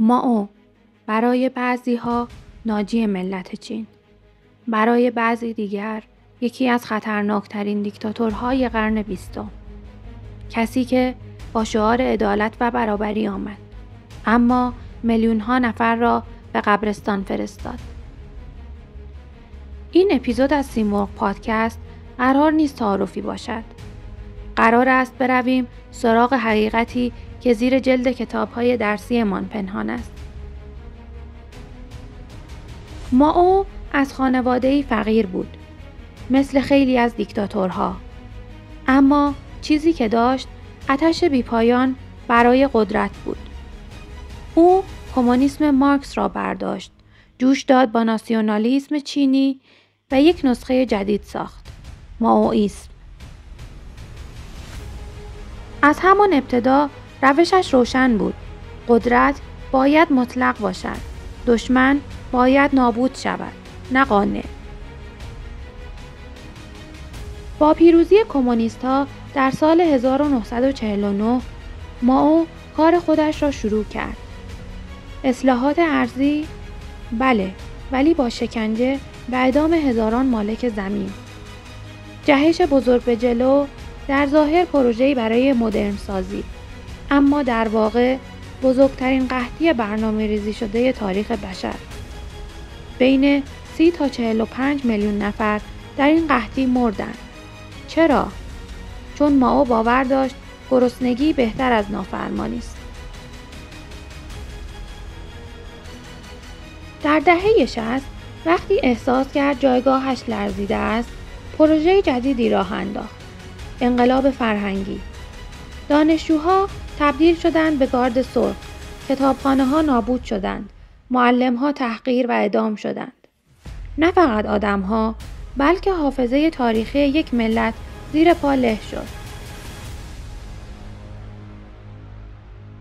مائو برای بعضی‌ها ناجی ملت چین، برای بعضی دیگر یکی از خطرناکترین دیکتاتورهای قرن 20. کسی که با شعار عدالت و برابری آمد، اما میلیون‌ها نفر را به قبرستان فرستاد. این اپیزود از سیمرغ پادکست قرار نیست تعارفی باشد. قرار است برویم سراغ حقیقتی که زیر جلد کتاب‌های درسیمان پنهان است. مائو از خانواده‌ای فقیر بود، مثل خیلی از دیکتاتورها. اما چیزی که داشت آتش بیپایان برای قدرت بود. او کمونیسم مارکس را برداشت، جوش داد با ناسیونالیسم چینی و یک نسخه جدید ساخت، مائوئیسم. از همان ابتدا روشش روشن بود. قدرت باید مطلق باشد. دشمن باید نابود شود، نه قانع. با پیروزی کمونیست‌ها در سال 1949 مائو کار خودش را شروع کرد. اصلاحات ارضی؟ بله، ولی با شکنجه و اعدام هزاران مالک زمین. جهش بزرگ به جلو، در ظاهر پروژه‌ای برای مدرن سازی، اما در واقع بزرگترین قحطی برنامه‌ریزی شده تاریخ بشر. بین 30 تا 45 میلیون نفر در این قحطی مردند. چرا؟ چون مائو باور داشت گرسنگی بهتر از نافرمانی است. در دهه 60 وقتی احساس کرد جایگاهش لرزیده است، پروژه جدیدی راه انداخت. انقلاب فرهنگی. دانشجوها تبدیل شدند به گارد سرخ، کتابخانه‌ها نابود شدند، معلم‌ها تحقیر و اعدام شدند. نه فقط آدم‌ها، بلکه حافظه تاریخی یک ملت زیر پا له شد.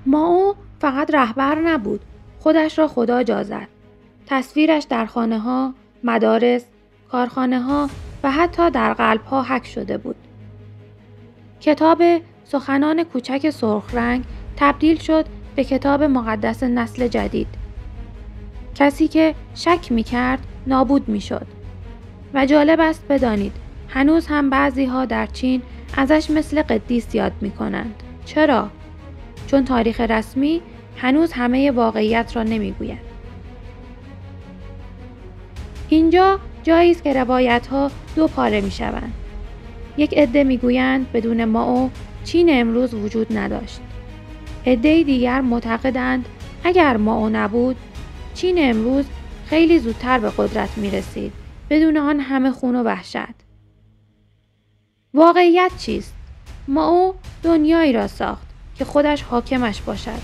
مائو فقط رهبر نبود، خودش را خدا جا زد. تصویرش در خانه‌ها، مدارس، کارخانه‌ها و حتی در قلب‌ها حک شده بود. کتاب سخنان کوچک سرخ رنگ تبدیل شد به کتاب مقدس نسل جدید. کسی که شک می‌کرد نابود می‌شد. و جالب است بدانید هنوز هم بعضی‌ها در چین ازش مثل قدیس یاد می‌کنند. چرا؟ چون تاریخ رسمی هنوز همه واقعیت را نمی‌گوید. اینجا جایی است که روایت‌ها دو پاره می‌شوند. یک عده می‌گویند بدون مائو چین امروز وجود نداشت. عده دیگر معتقدند اگر مائو نبود، چین امروز خیلی زودتر به قدرت می‌رسید، بدون آن همه خون و وحشت. واقعیت چیست؟ مائو دنیایی را ساخت که خودش حاکمش باشد،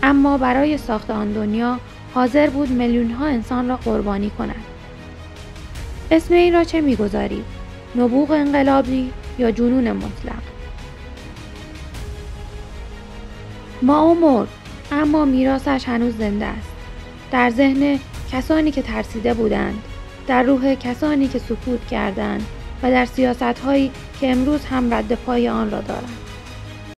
اما برای ساخت آن دنیا حاضر بود میلیون‌ها انسان را قربانی کند. اسم این را چه می‌گذاری؟ نبوغ انقلابی یا جنون مطلق؟ مائو مرد، اما میراثش هنوز زنده است. در ذهن کسانی که ترسیده بودند، در روح کسانی که سکوت کردند و در سیاست‌هایی که امروز هم رد پای آن را دارند.